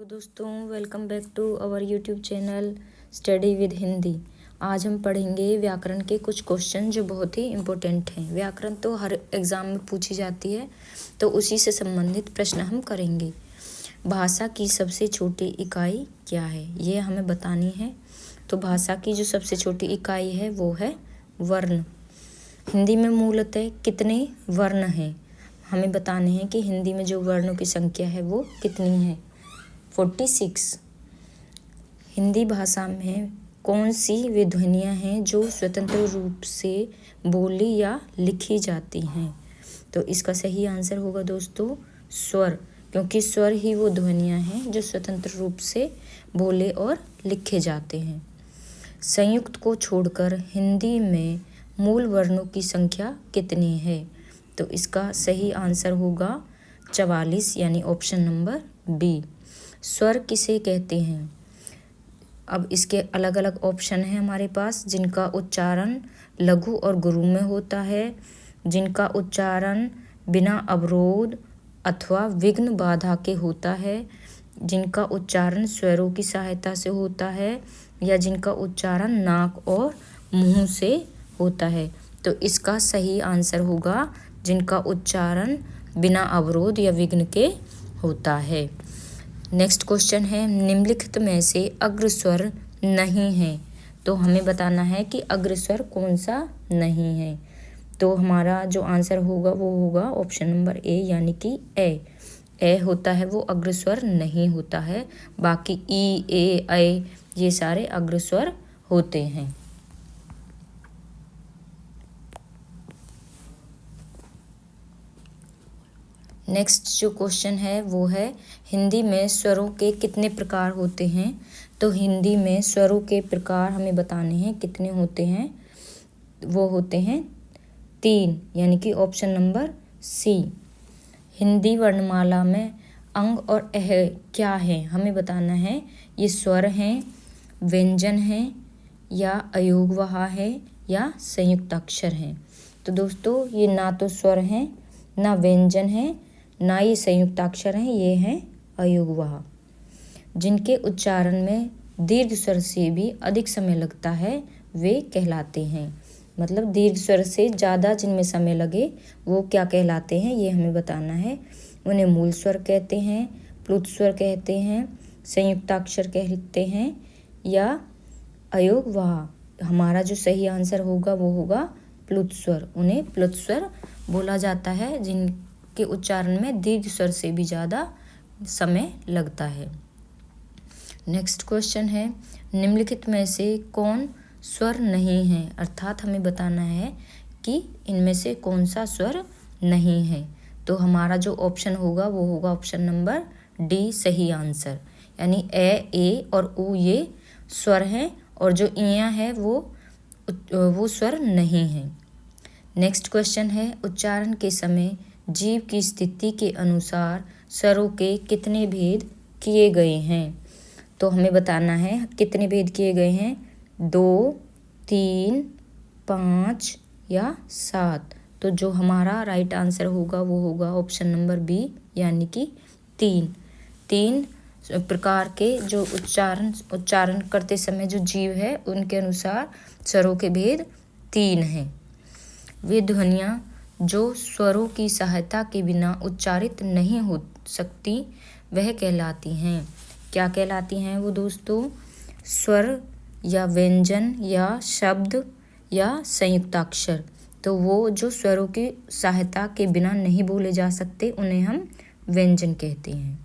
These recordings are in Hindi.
दोस्तों, welcome back to our YouTube channel study with Hindi. आज हम पढ़ेंगे व्याकरण के कुछ क्वेश्चन जो बहुत ही इम्पोर्टेंट हैं। व्याकरण तो हर एग्ज़ाम में पूछी जाती है, तो उसी से संबंधित प्रश्न हम करेंगे। भाषा की सबसे छोटी इकाई क्या है, ये हमें बतानी है। तो भाषा की जो सबसे छोटी इकाई है वो है वर्ण। हिंदी में मूलतः कितने वर्ण हैं, हमें बताने हैं कि हिंदी में जो वर्णों की संख्या है वो कितनी है। 46। हिंदी भाषा में कौन सी वे ध्वनियाँ हैं जो स्वतंत्र रूप से बोली या लिखी जाती हैं। तो इसका सही आंसर होगा दोस्तों स्वर, क्योंकि स्वर ही वो ध्वनियाँ हैं जो स्वतंत्र रूप से बोले और लिखे जाते हैं। संयुक्त को छोड़कर हिंदी में मूल वर्णों की संख्या कितनी है। तो इसका सही आंसर होगा 44, यानी ऑप्शन नंबर बी। स्वर किसे कहते हैं। अब इसके अलग अलग ऑप्शन हैं हमारे पास, जिनका उच्चारण लघु और गुरु में होता है, जिनका उच्चारण बिना अवरोध अथवा विघ्न बाधा के होता है, जिनका उच्चारण स्वरों की सहायता से होता है, या जिनका उच्चारण नाक और मुंह से होता है। तो इसका सही आंसर होगा जिनका उच्चारण बिना अवरोध या विघ्न के होता है। नेक्स्ट क्वेश्चन है, निम्नलिखित में से अग्रस्वर नहीं है। तो हमें बताना है कि अग्रस्वर कौन सा नहीं है। तो हमारा जो आंसर होगा वो होगा ऑप्शन नंबर ए, यानी कि ए होता है वो अग्रस्वर नहीं होता है। बाकी ई, ए, ऐ ये सारे अग्रस्वर होते हैं। नेक्स्ट जो क्वेश्चन है वो है, हिंदी में स्वरों के कितने प्रकार होते हैं। तो हिंदी में स्वरों के प्रकार हमें बताने हैं कितने होते हैं। वो होते हैं 3, यानी कि ऑप्शन नंबर सी। हिंदी वर्णमाला में अंग और अह क्या है, हमें बताना है। ये स्वर हैं, व्यंजन हैं, या अयोगवाह है, या संयुक्त अक्षर हैं। तो दोस्तों ये ना तो स्वर हैं, ना व्यंजन है, ना ये संयुक्ताक्षर हैं, ये हैं अयोगवाह। जिनके उच्चारण में दीर्घ स्वर से भी अधिक समय लगता है वे कहलाते हैं। मतलब दीर्घ स्वर से ज़्यादा जिनमें समय लगे वो क्या कहलाते हैं, ये हमें बताना है। उन्हें मूल स्वर कहते हैं, प्लुत स्वर कहते हैं, संयुक्ताक्षर कहते हैं, या अयोगवाह। हमारा जो सही आंसर होगा वो होगा प्लुत स्वर। उन्हें प्लुत स्वर बोला जाता है जिनके उच्चारण में दीर्घ स्वर से भी ज़्यादा समय लगता है। नेक्स्ट क्वेश्चन है, निम्नलिखित में से कौन स्वर नहीं है। अर्थात हमें बताना है कि इनमें से कौन सा स्वर नहीं है। तो हमारा जो ऑप्शन होगा वो होगा ऑप्शन नंबर डी, सही आंसर। यानी ए और ऊ ये स्वर हैं, और जो इया है वो स्वर नहीं है। नेक्स्ट क्वेश्चन है, उच्चारण के समय जीभ की स्थिति के अनुसार स्वरों के कितने भेद किए गए हैं। तो हमें बताना है कितने भेद किए गए हैं, 2, 3, 5 या 7। तो जो हमारा राइट आंसर होगा वो होगा ऑप्शन नंबर बी, यानी कि 3 प्रकार के जो उच्चारण करते समय जो जीव है उनके अनुसार स्वरों के भेद 3 हैं। वे ध्वनियाँ जो स्वरों की सहायता के बिना उच्चारित नहीं हो सकती वह कहलाती हैं। क्या कहलाती हैं वो दोस्तों, स्वर या व्यंजन या शब्द या संयुक्ताक्षर। तो वो जो स्वरों की सहायता के बिना नहीं बोले जा सकते उन्हें हम व्यंजन कहते हैं।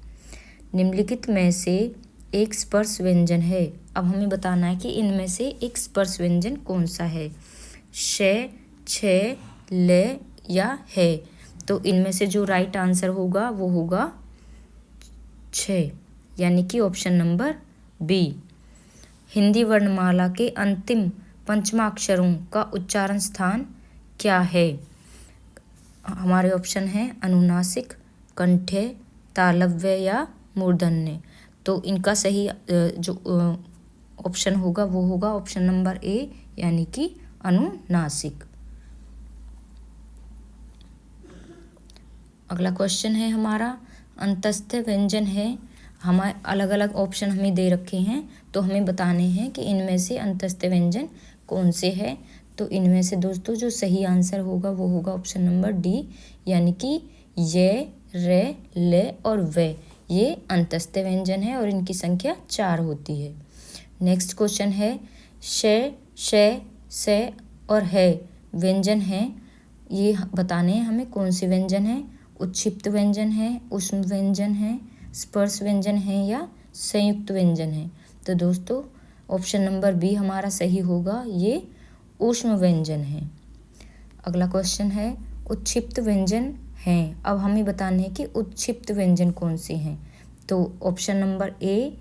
निम्नलिखित में से एक स्पर्श व्यंजन है। अब हमें बताना है कि इनमें से एक स्पर्श व्यंजन कौन सा है, श, छ, ल या है। तो इनमें से जो राइट आंसर होगा वो होगा 6, यानी कि ऑप्शन नंबर बी। हिंदी वर्णमाला के अंतिम पंचमाक्षरों का उच्चारण स्थान क्या है। हमारे ऑप्शन हैं अनुनासिक, कंठ्य, तालव्य या मूर्धन्य। तो इनका सही जो ऑप्शन होगा वो होगा ऑप्शन नंबर ए, यानी कि अनुनासिक। अगला क्वेश्चन है हमारा, अंतस्थ व्यंजन है। हमारे अलग अलग ऑप्शन हमें दे रखे हैं, तो हमें बताने हैं कि इनमें से अंतस्थ व्यंजन कौन से हैं। तो इनमें से दोस्तों जो सही आंसर होगा वो होगा ऑप्शन नंबर डी, यानी कि ये, रे, ले और वे, ये अंतस्थ व्यंजन है और इनकी संख्या 4 होती है। नेक्स्ट क्वेश्चन है, से और है व्यंजन हैं, ये बताने हैं हमें कौन से व्यंजन हैं। उत्क्षिप्त व्यंजन है, ऊष्म व्यंजन है, स्पर्श व्यंजन है या संयुक्त व्यंजन है। तो दोस्तों ऑप्शन नंबर बी हमारा सही होगा, ये ऊष्म व्यंजन है। अगला क्वेश्चन है, उत्क्षिप्त व्यंजन हैं, अब हमें बताने हैं कि उत्क्षिप्त व्यंजन कौन से हैं। तो ऑप्शन नंबर ए,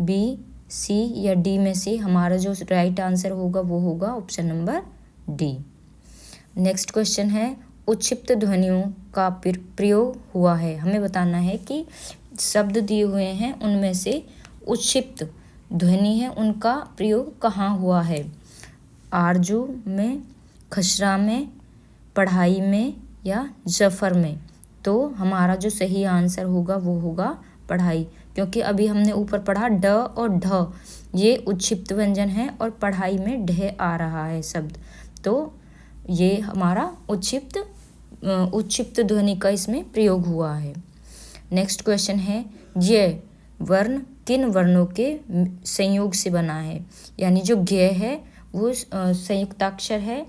बी, सी या डी में से हमारा जो राइट आंसर होगा वो होगा option number D. Next question है, उत्क्षिप्त ध्वनियों का प्रयोग हुआ है, हमें बताना है कि शब्द दिए हुए हैं उनमें से उत्क्षिप्त ध्वनि है उनका प्रयोग कहाँ हुआ है। आरजू में, खसरा में, पढ़ाई में या जफर में। तो हमारा जो सही आंसर होगा वो होगा पढ़ाई, क्योंकि अभी हमने ऊपर पढ़ा ड और ढ ये उत्क्षिप्त व्यंजन है और पढ़ाई में ढ आ रहा है शब्द, तो ये हमारा उत्क्षिप्त ध्वनि का इसमें प्रयोग हुआ है। नेक्स्ट क्वेश्चन है, ये वर्ण किन वर्णों के संयोग से बना है, यानी जो ज्ञ है वो संयुक्ताक्षर है,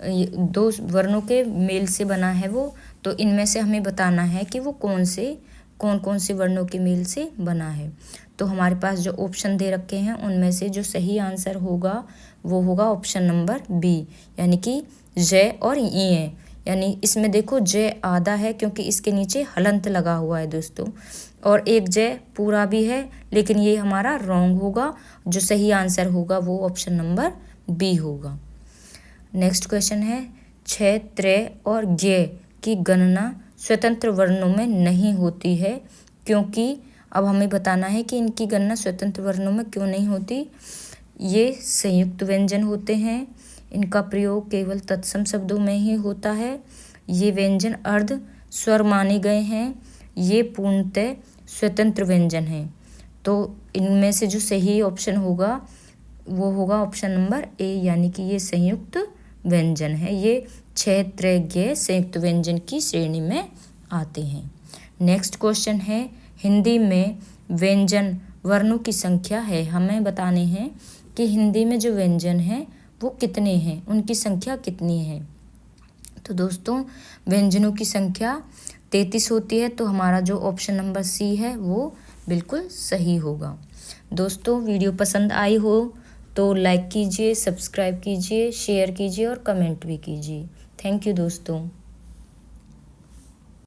दो वर्णों के मेल से बना है वो। तो इनमें से हमें बताना है कि वो कौन कौन से वर्णों के मेल से बना है। तो हमारे पास जो ऑप्शन दे रखे हैं उनमें से जो सही आंसर होगा वो होगा ऑप्शन नंबर बी, यानी कि ज और ये, यानी इसमें देखो ज आधा है क्योंकि इसके नीचे हलंत लगा हुआ है दोस्तों, और एक ज पूरा भी है, लेकिन ये हमारा रॉन्ग होगा। जो सही आंसर होगा वो ऑप्शन नंबर बी होगा। नेक्स्ट क्वेश्चन है, छ, त्र और ज्ञ की गणना स्वतंत्र वर्णों में नहीं होती है, क्योंकि अब हमें बताना है कि इनकी गणना स्वतंत्र वर्णों में क्यों नहीं होती। ये संयुक्त व्यंजन होते हैं, इनका प्रयोग केवल तत्सम शब्दों में ही होता है, ये व्यंजन अर्ध स्वर माने गए हैं, ये पूर्णतः स्वतंत्र व्यंजन हैं। तो इनमें से जो सही ऑप्शन होगा वो होगा ऑप्शन नंबर ए, यानी कि ये संयुक्त व्यंजन है, ये छ, त्र, ज्ञ संयुक्त व्यंजन की श्रेणी में आते हैं। नेक्स्ट क्वेश्चन है, हिंदी में व्यंजन वर्णों की संख्या है, हमें बताने हैं कि हिंदी में जो व्यंजन हैं वो कितने हैं, उनकी संख्या कितनी है। तो दोस्तों व्यंजनों की संख्या 33 होती है, तो हमारा जो ऑप्शन नंबर सी है वो बिल्कुल सही होगा। दोस्तों वीडियो पसंद आई हो तो लाइक कीजिए, सब्सक्राइब कीजिए, शेयर कीजिए और कमेंट भी कीजिए। थैंक यू दोस्तों।